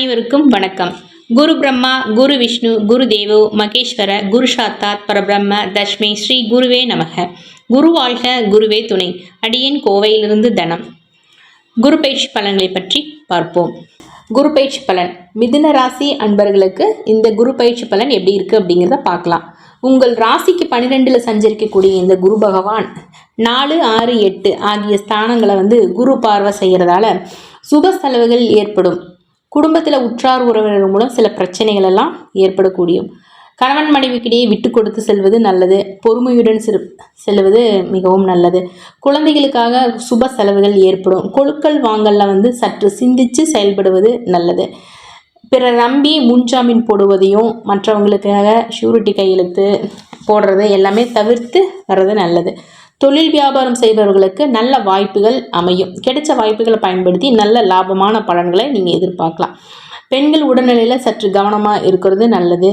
அனைவருக்கும் வணக்கம். குரு பிரம்மா, குரு விஷ்ணு, குரு தேவோ மகேஸ்வர, குரு சாத்தாத் பரபிரம்ம தஸ்மை ஸ்ரீ குருவே நமக. குரு வாழ்க, குருவே துணை. அடியேன் கோவையிலிருந்து தனம். குரு பயிற்சி பலன்களை பற்றி பார்ப்போம். குரு பயிற்சி பலன் மிதுன ராசி அன்பர்களுக்கு இந்த குரு பயிற்சி பலன் எப்படி இருக்குது அப்படிங்கிறத பார்க்கலாம். உங்கள் ராசிக்கு 12ல் சஞ்சரிக்கக்கூடிய இந்த குரு பகவான் 4, 6, 8 ஆகிய ஸ்தானங்களை குரு பார்வை செய்கிறதால சுப செலவுகள் ஏற்படும். குடும்பத்தில் உற்றார் உறவினர் மூலம் சில பிரச்சனைகள் எல்லாம் ஏற்படக்கூடியும். கணவன் மனைவிக்கிடையே விட்டு கொடுத்து செல்வது நல்லது. பொறுமையுடன் செல்வது மிகவும் நல்லது. குழந்தைகளுக்காக சுப செலவுகள் ஏற்படும். கொழுக்கள் வாங்கல்ல சற்று சிந்திச்சு செயல்படுவது நல்லது. பிறர் நம்பி முன்ஜாமீன் போடுவதையும் மற்றவங்களுக்காக ஷூரிட்டி கையெழுத்து போடுறது எல்லாமே தவிர்த்து வர்றது நல்லது. தொழில் வியாபாரம் செய்பவர்களுக்கு நல்ல வாய்ப்புகள் அமையும். கிடைச்ச வாய்ப்புகளை பயன்படுத்தி நல்ல லாபமான பலன்களை நீங்கள் எதிர்பார்க்கலாம். பெண்கள் உடல்நிலையில் சற்று கவனமாக இருக்கிறது நல்லது.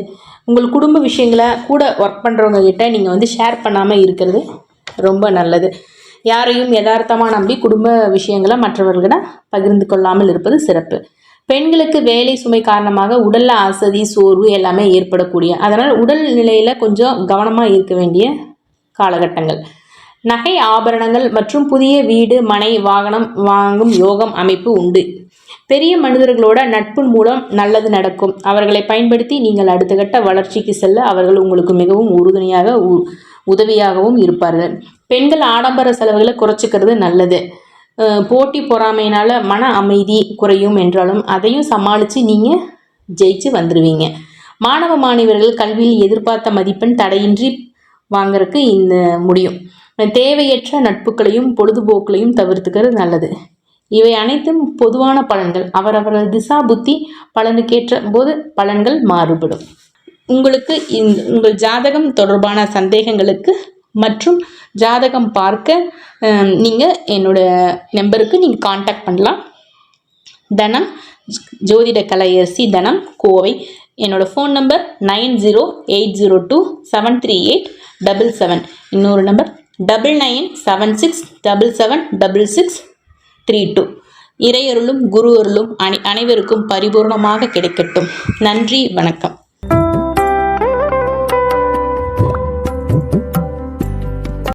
உங்கள் குடும்ப விஷயங்களை கூட ஒர்க் பண்ணுறவங்க கிட்ட நீங்கள் ஷேர் பண்ணாமல் இருக்கிறது ரொம்ப நல்லது. யாரையும் யதார்த்தமாக நம்பி குடும்ப விஷயங்களை மற்றவர்களிடம் பகிர்ந்து கொள்ளாமல் இருப்பது சிறப்பு. பெண்களுக்கு வேலை சுமை காரணமாக உடலில் அசதி, சோர்வு எல்லாமே ஏற்படக்கூடிய, அதனால் உடல் நிலையில் கொஞ்சம் கவனமாக இருக்க வேண்டிய காலகட்டங்கள். நகை, ஆபரணங்கள் மற்றும் புதிய வீடு, மனை, வாகனம் வாங்கும் யோகம் அமைப்பு உண்டு. பெரிய மனிதர்களோட நட்பின் மூலம் நல்லது நடக்கும். அவர்களை பயன்படுத்தி நீங்கள் அடுத்த கட்ட வளர்ச்சிக்கு செல்ல அவர்கள் உங்களுக்கு மிகவும் உறுதுணையாக உதவியாகவும் இருப்பார்கள். பெண்கள் ஆடம்பர செலவுகளை குறைச்சிக்கிறது நல்லது. போட்டி பொறாமையினால் மன அமைதி குறையும் என்றாலும் அதையும் சமாளித்து நீங்கள் ஜெயிச்சு வந்துடுவீங்க. மாணவ மாணவர்கள் கல்வியில் எதிர்பார்த்த மதிப்பெண் தடையின்றி வாங்கறதுக்கு முடியும். தேவையற்ற நட்புகளையும் பொழுதுபோக்குகளையும் தவிர்த்துக்கிறது நல்லது. இவை அனைத்தும் பொதுவான பலன்கள். அவரவர்கள் திசா புத்தி பலனுக்கேற்ற போது பலன்கள் மாறுபடும். உங்களுக்கு உங்கள் ஜாதகம் தொடர்பான சந்தேகங்களுக்கு மற்றும் ஜாதகம் பார்க்க நீங்கள் என்னோட நம்பருக்கு நீங்கள் காண்டாக்ட் பண்ணலாம். தனம் ஜோதிட கலையரசி, தனம், கோவை. என்னோடய ஃபோன் நம்பர் 9080273877. இன்னொரு நம்பர் 9976776632. இறையருளும் குரு அருளும் அனைவருக்கும் பரிபூர்ணமாக கிடைக்கட்டும். நன்றி, வணக்கம்.